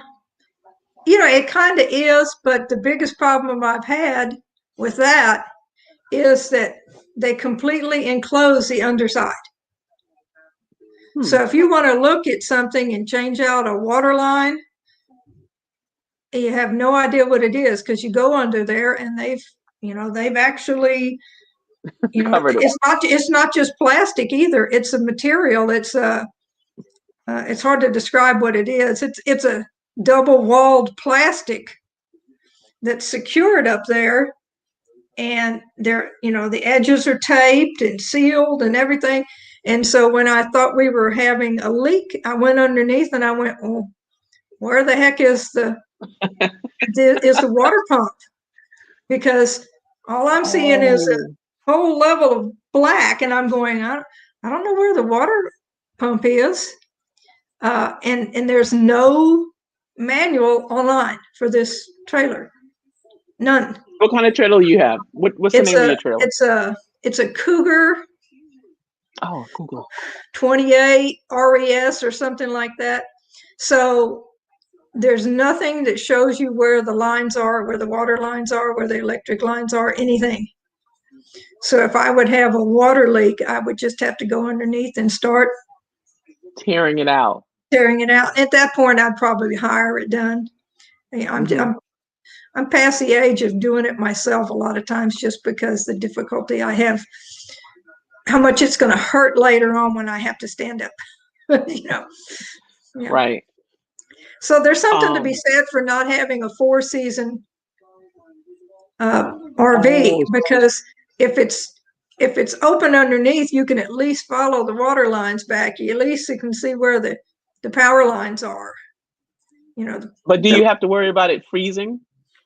it kind of is. But the biggest problem I've had with that is that they completely enclose the underside. Hmm. So if you want to look at something and change out a water line, you have no idea what it is because you go under there and they've actually, Covered it. it's not just plastic either. It's a material. It's hard to describe what it is. It's a double walled plastic that's secured up there, and the edges are taped and sealed and everything. And so when I thought we were having a leak, I went underneath and I went, well, where the heck is the water pump? Because all I'm seeing is a Oh, whole level of black, and I'm going, I don't know where the water pump is. And there's no manual online for this trailer. None. what kind of trailer you have? What's the It's name of a your trailer? it's a Cougar Oh, Google. 28 RES or something like that. So there's nothing that shows you where the lines are, where the water lines are, where the electric lines are, anything. So if I would have a water leak, I would just have to go underneath and start Tearing it out. tearing it out. At that point, I'd probably hire it done. I'm past the age of doing it myself a lot of times, just because the difficulty I have, how much it's going to hurt later on when I have to stand up. you know. Yeah. Right. So there's something to be said for not having a 4-season RV, because if it's open underneath, you can at least follow the water lines back. You at least you can see where the power lines are. But do you have to worry about it freezing?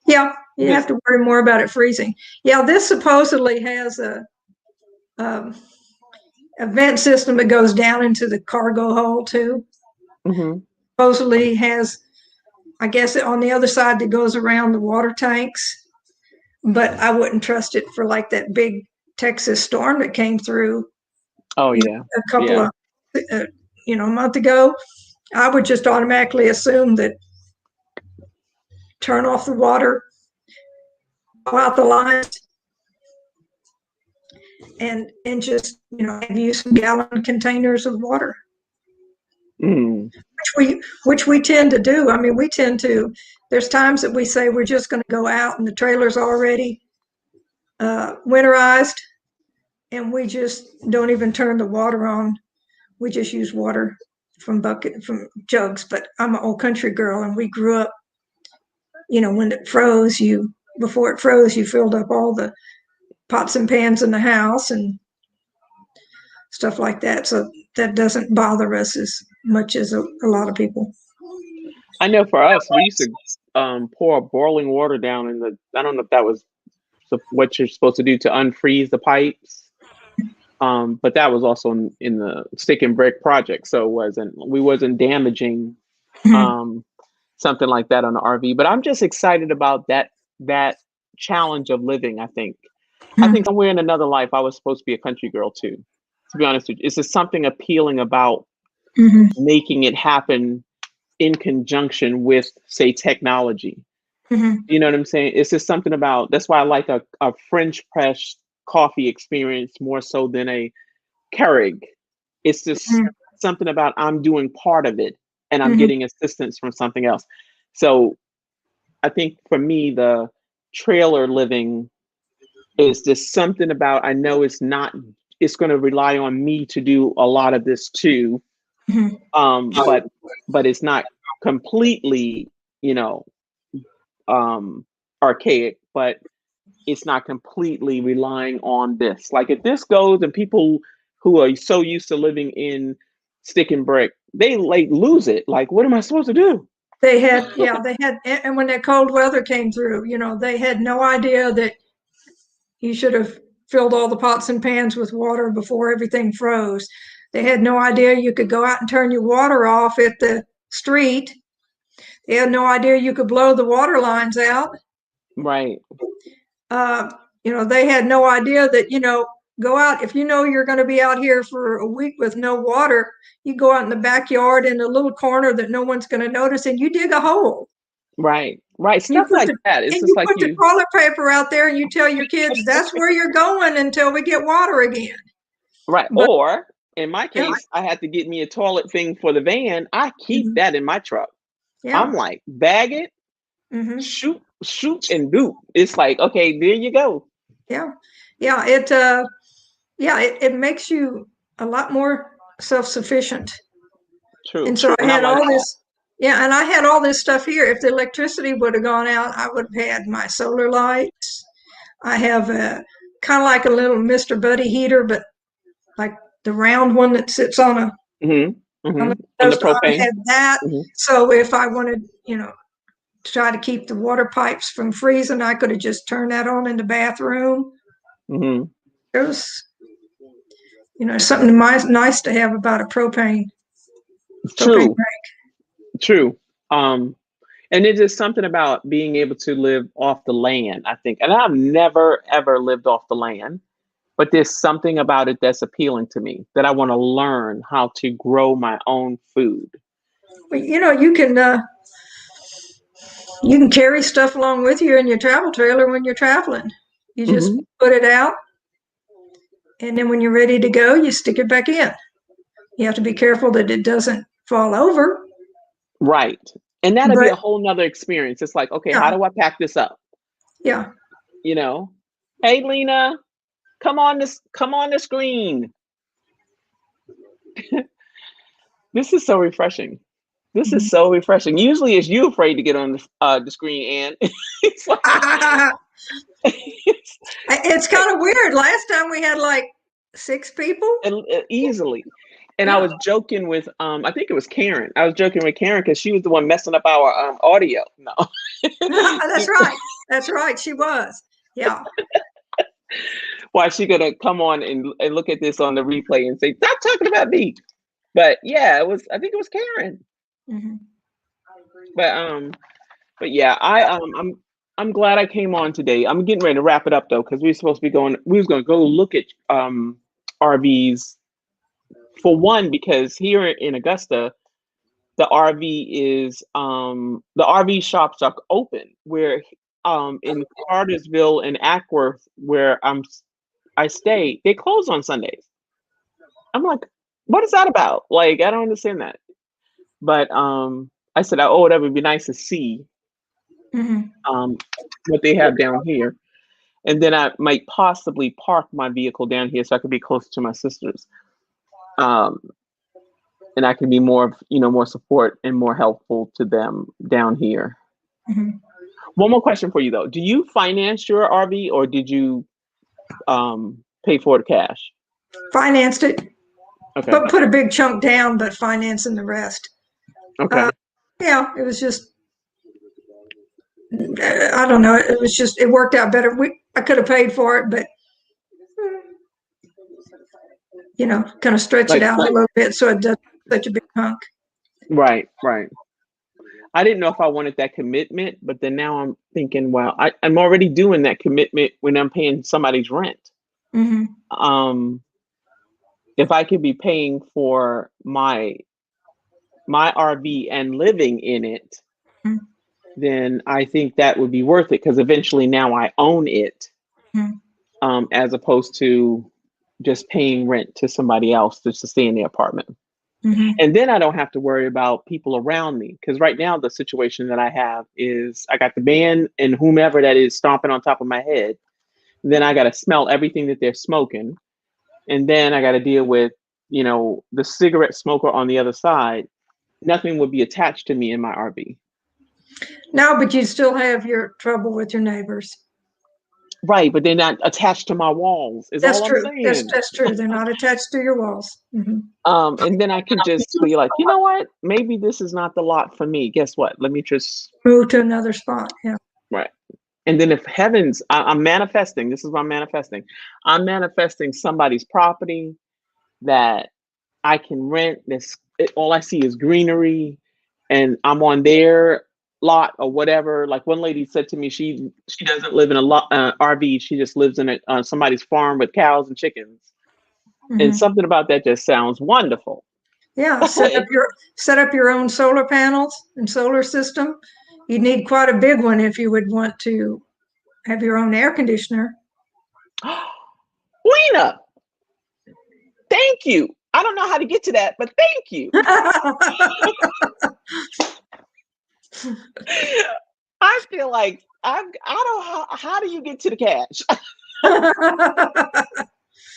Yeah, you have to worry more about it freezing. Yeah, this supposedly has a vent system that goes down into the cargo hold too. Mm-hmm. Supposedly has, I guess, on the other side that goes around the water tanks. But I wouldn't trust it for like that big Texas storm that came through. Oh yeah, a couple of a month ago. I would just automatically assume that turn off the water, go out the lines, and just use some gallon containers of water, which we tend to do. I mean, we tend to. There's times that we say we're just going to go out, and the trailer's already winterized, and we just don't even turn the water on. We just use water from jugs. But I'm an old country girl, and we grew up, when it froze, before it froze, you filled up all the pots and pans in the house and stuff like that. So that doesn't bother us as much as a lot of people. I know for us, we used to pour boiling water down in the. I don't know if that was what you're supposed to do to unfreeze the pipes. But that was also in the stick and brick project, so we wasn't damaging something like that on the RV. But I'm just excited about that challenge of living. I think somewhere in another life I was supposed to be a country girl too. To be honest with you, it's just something appealing about making it happen in conjunction with, say, technology. You know what I'm saying? It's just something about. That's why I like a French press coffee experience more so than a Keurig. It's just something about I'm doing part of it and I'm getting assistance from something else. So I think for me, the trailer living is just something about, I know it's going to rely on me to do a lot of this too. But it's not completely, archaic, but it's not completely relying on this. Like if this goes and people who are so used to living in stick and brick, they like lose it. Like, what am I supposed to do? They had, and when that cold weather came through, they had no idea that you should have filled all the pots and pans with water before everything froze. They had no idea you could go out and turn your water off at the street. They had no idea you could blow the water lines out. Right. They had no idea that, go out, if you're going to be out here for a week with no water, you go out in the backyard in a little corner that no one's going to notice, and you dig a hole. Right. Stuff like that. It's just like put the toilet paper out there and you tell your kids that's where you're going until we get water again. Right. Or in my case, I had to get me a toilet thing for the van. I keep that in my truck. Yeah. I'm like, bag it, shoot and do. It's like, okay, there you go. Yeah. It makes you a lot more self-sufficient. True. And so I had all this. Yeah, and I had all this stuff here. If the electricity would have gone out, I would have had my solar lights. I have kind of like a little Mr. Buddy heater, but like the round one that sits on a Mm-hmm. on the On the toaster. I propane. had that. Mm-hmm. So if I wanted, try to keep the water pipes from freezing, I could have just turned that on in the bathroom. Mm-hmm. It was, something nice to have about a propane True. tank. True. And it's just something about being able to live off the land, I think. And I've never, ever lived off the land, but there's something about it that's appealing to me, that I want to learn how to grow my own food. Well, you can carry stuff along with you in your travel trailer when you're traveling. You just Mm-hmm. put it out, and then when you're ready to go, you stick it back in. You have to be careful that it doesn't fall over. Right. And that'll be But a whole nother experience. It's like, okay, how yeah, do I pack this up? yeah. Hey, Lena, come on the screen. This is so refreshing. This is so refreshing. Usually it's you afraid to get on the screen, Ann. It's like, It's kind of weird. Last time we had like 6 people. easily. And I Yeah. was joking with, I think it was Karen. I was joking with Karen because she was the one messing up our audio. No. That's right. That's right. She was. Yeah. Why she gonna come on and look at this on the replay and say, stop talking about me. But yeah, I think it was Karen. Mm-hmm. But yeah, I'm glad I came on today. I'm getting ready to wrap it up though, because we was gonna go look at RVs for one, because here in Augusta, the RV shops are open, where in Cartersville and Ackworth, where I stay, they close on Sundays. I'm like, what is that about? Like, I don't understand that. But I said, oh, that would be nice to see what they have down here. And then I might possibly park my vehicle down here so I could be closer to my sisters. And I can be more support and more helpful to them down here. Mm-hmm. One more question for you though. Do you finance your RV or did you pay for it cash? Financed it. Okay. But put a big chunk down, but financing the rest. Okay. Yeah, it was just, I don't know. It was just, it worked out better. I could have paid for it, but kind of stretch it out a little bit so it doesn't such a big hunk. Right. I didn't know if I wanted that commitment, but then now I'm thinking, well, I'm already doing that commitment when I'm paying somebody's rent. Mm-hmm. If I could be paying for my RV and living in it, then I think that would be worth it, because eventually now I own it, as opposed to just paying rent to somebody else just to stay in the apartment. And then I don't have to worry about people around me, because right now the situation that I have is I got the band and whomever that is stomping on top of my head. Then I got to smell everything that they're smoking. And then I got to deal with, the cigarette smoker on the other side. Nothing would be attached to me in my RV. No, but you still have your trouble with your neighbors. Right, but they're not attached to my walls. That's all true. I'm saying. That's true. They're not attached to your walls. And then I can just be like, you know what? Maybe this is not the lot for me. Guess what? Let me just move to another spot. Yeah. Right. And then if heavens, I'm manifesting. This is what I'm manifesting. I'm manifesting somebody's property that I can rent. All I see is greenery, and I'm on their lot or whatever. Like one lady said to me, she doesn't live in a RV. She just lives in somebody's farm with cows and chickens. And something about that just sounds wonderful. Yeah, set up your own solar panels and solar system. You'd need quite a big one if you would want to have your own air conditioner. Lena, thank you. I don't know how to get to that, but thank you. I feel like I don't. How do you get to the cash?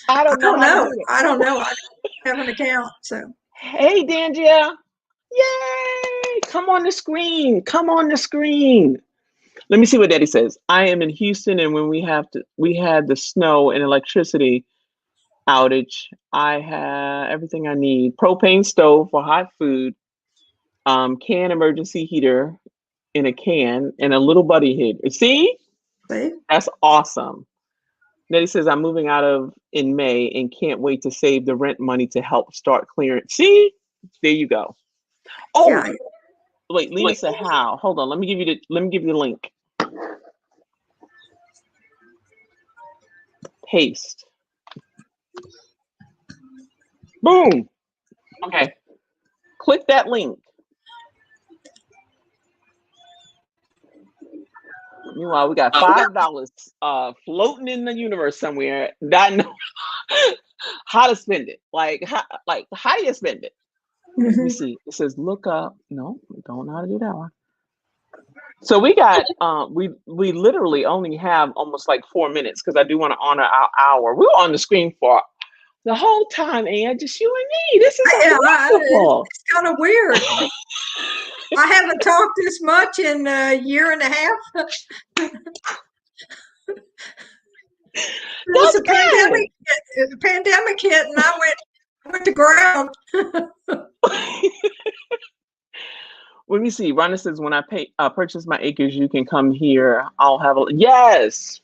I don't know. I don't know. I don't have an account, so. Hey, Dangia. Yay! Come on the screen. Let me see what Daddy says. I am in Houston, and when we had the snow and electricity, outage, I have everything I need. Propane stove for hot food, can emergency heater in a can, and a little buddy heater. See? See? That's awesome. Then he says, I'm moving out of in May and can't wait to save the rent money to help start clearing. See? There you go. Oh, Yeah. wait, Lena said how. Hold on, let me give you the link. Paste. Boom. Okay. Click that link. Meanwhile, we got $5 floating in the universe somewhere. Not know how to spend it. Like how do you spend it? Let me see. It says look up. No, we don't know how to do that one. So we got we literally only have almost like 4 minutes because I do want to honor our hour. We were on the screen for the whole time, and just you and me. This is wonderful. It's kind of weird. I haven't talked this much in a year and a half. The pandemic hit, and I went to ground. Let me see. Rhonda says, when I purchase my acres, you can come here. I'll have a yes.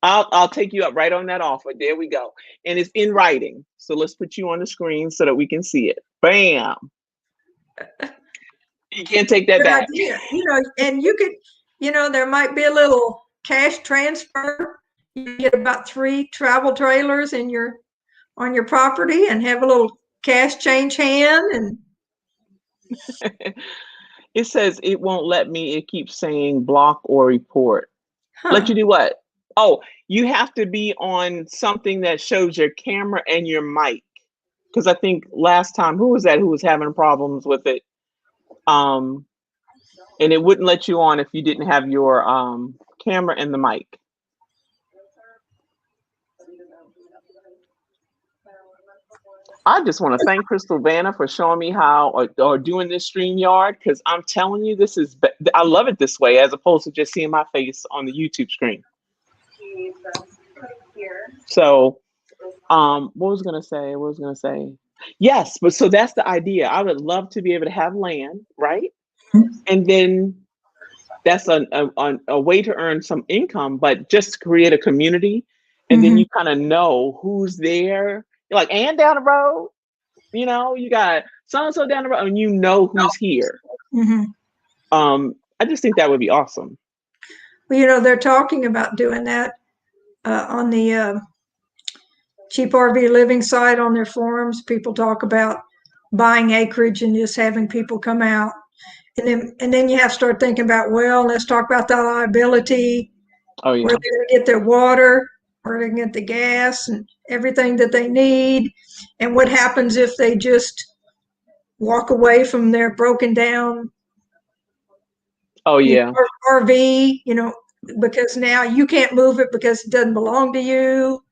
I'll take you up right on that offer. There we go. And it's in writing. So let's put you on the screen so that we can see it. Bam. You can't take that back. Idea. And you could, there might be a little cash transfer. You get about 3 travel trailers on your property and have a little cash change hand. And it says it won't let me. It keeps saying block or report. Let you do what? Oh, you have to be on something that shows your camera and your mic. Because I think last time, who was having problems with it? And it wouldn't let you on if you didn't have your camera and the mic. I just want to thank Crystal Vanna for showing me how or doing this StreamYard, because I'm telling you, I love it this way as opposed to just seeing my face on the YouTube screen. So, what was I gonna say? Yes, but so that's the idea. I would love to be able to have land, right? And then that's a way to earn some income, but just create a community, and then you kind of know who's there. You're like, and down the road, you got so-and-so down the road, and you know who's here. I just think that would be awesome. Well, they're talking about doing that on the cheap RV living site on their forums. People talk about buying acreage and just having people come out. And then you have to start thinking about, well, let's talk about the liability. Oh, yeah. Where they're going to get their water, where they can get the gas and everything that they need. And what happens if they just walk away from their broken down RV, because now you can't move it because it doesn't belong to you.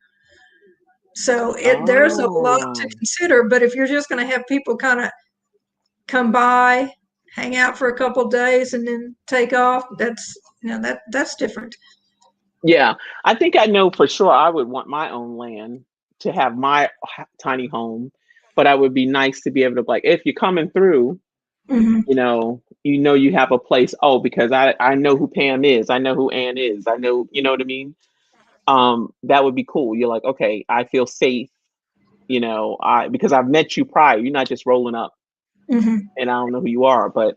So there's a lot to consider. But if you're just going to have people kind of come by, hang out for a couple of days, and then take off, that's different. Yeah, I think I know for sure I would want my own land to have my tiny home, but I would be nice to be able to, like, if you're coming through, you have a place. Oh, because I know who Pam is. I know who Ann is. I know, you know what I mean? That would be cool. You're like, okay, I feel safe, because I've met you prior. You're not just rolling up and I don't know who you are, but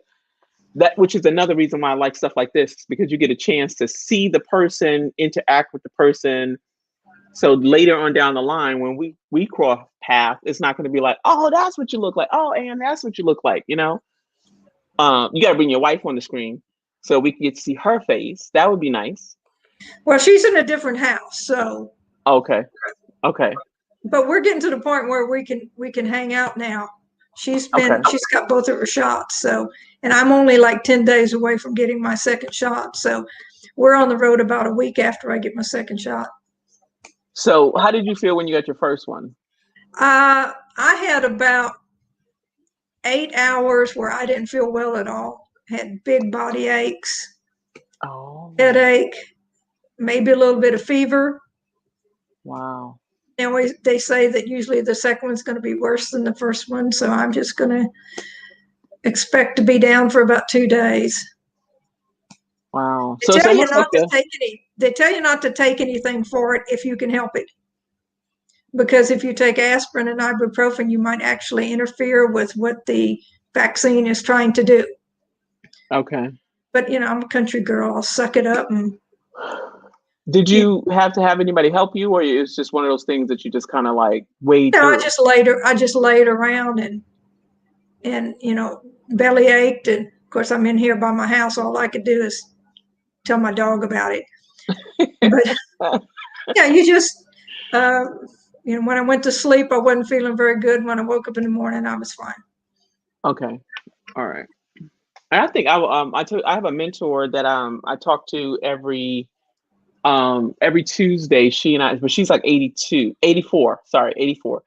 which is another reason why I like stuff like this, because you get a chance to see the person, interact with the person. So later on down the line, when we cross paths, it's not going to be like, oh, that's what you look like. Oh, and that's what you look like. You got to bring your wife on the screen so we can get to see her face. That would be nice. Well, she's in a different house, so. Okay. But we're getting to the point where we can hang out now. She's got both of her shots. So, and I'm only like 10 days away from getting my second shot. So we're on the road about a week after I get my second shot. So how did you feel when you got your first one? I had about 8 hours where I didn't feel well at all. Had big body aches, headache, maybe a little bit of fever. Wow. And they say that usually the second one's going to be worse than the first one. So I'm just going to expect to be down for about 2 days. Wow. They So it's tell you almost like not to take they tell you not to take anything for it if you can help it. Because if you take aspirin and ibuprofen, you might actually interfere with what the vaccine is trying to do. okay. But, I'm a country girl. I'll suck it up. And Did you have to have anybody help you, or it's just one of those things that you just kind of like wade I through? just laid around and belly ached. And of course, I'm in here by my house. All I could do is tell my dog about it. But yeah, you just, when I went to sleep, I wasn't feeling very good. When I woke up in the morning, I was fine. Okay. All right. And I think I have a mentor that I talk to every Tuesday. But she's like 84, sorry, 84.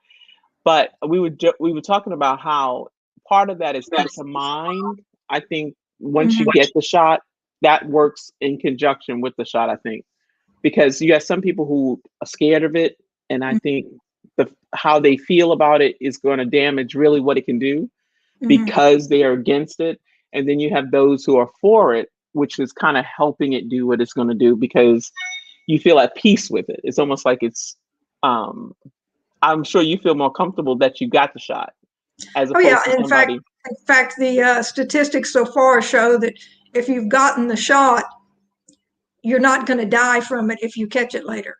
But we were talking about how part of that is peace of mind. I think once you get the shot, that works in conjunction with the shot, I think. Because you have some people who are scared of it, and I think how they feel about it is going to damage really what it can do because they are against it. And then you have those who are for it, which is kind of helping it do what it's going to do because you feel at peace with it. It's almost like it's, I'm sure you feel more comfortable that you got the shot as opposed to somebody. In fact, the statistics so far show that if you've gotten the shot, you're not going to die from it if you catch it later.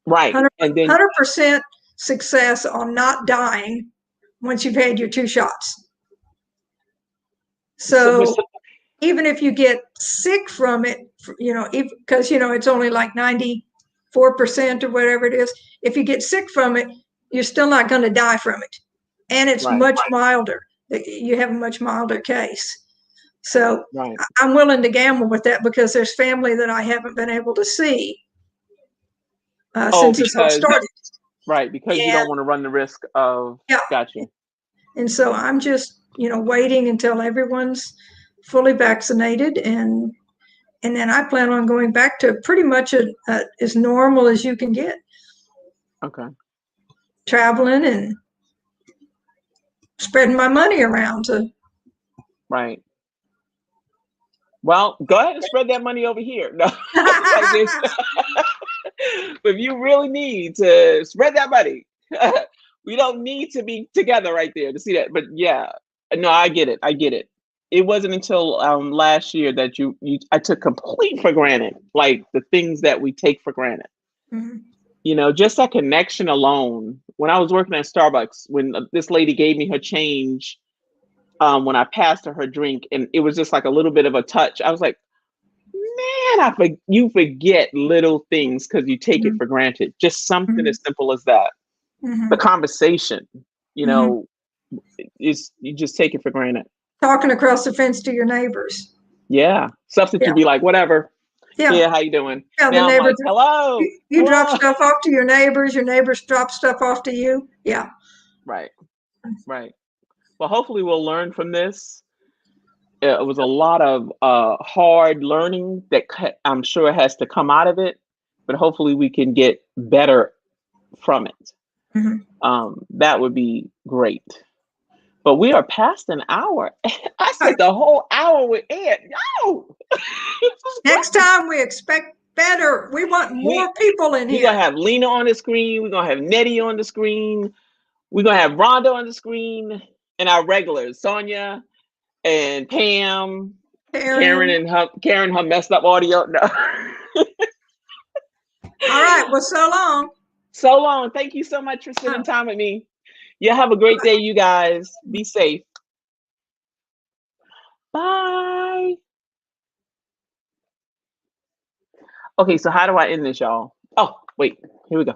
Right. 100% success on not dying once you've had your 2 shots. So even if you get sick from it, because, it's only like 94% or whatever it is, if you get sick from it, you're still not going to die from it. And it's much milder. You have a much milder case. So I'm willing to gamble with that because there's family that I haven't been able to see since this all started. Right, because you don't want to run the risk of, gotcha. And so I'm just, waiting until everyone's fully vaccinated. And then I plan on going back to pretty much as normal as you can get. Okay. Traveling and spreading my money around to. Right. Well, go ahead and spread that money over here. No. If you really need to spread that money, we don't need to be together right there to see that. But yeah, no, I get it. It wasn't until last year that I took complete for granted, like the things that we take for granted. Just that connection alone. When I was working at Starbucks, when this lady gave me her change, when I passed her drink, and it was just like a little bit of a touch, I was like, man, you forget little things because you take it for granted. Just something as simple as that. The conversation, you just take it for granted. Talking across the fence to your neighbors. Yeah. Stuff that you'd be like, whatever. Yeah. How you doing? Yeah, now the neighbors. Like, hello. You drop stuff off to your neighbors drop stuff off to you. Yeah. Right. Well, hopefully we'll learn from this. It was a lot of hard learning that I'm sure has to come out of it, but hopefully we can get better from it. That would be great. But we are past an hour. I said the whole hour with Ed. No. Next time we expect better. We want more people in here. We're going to have Lena on the screen. We're going to have Nettie on the screen. We're going to have Rhonda on the screen. And our regulars, Sonia and Pam, Karen, her messed up audio. No. All right. Well, so long. So long. Thank you so much for spending time with me. You have a great day, you guys. Be safe. Bye. Okay, so how do I end this, y'all? Oh, wait. Here we go.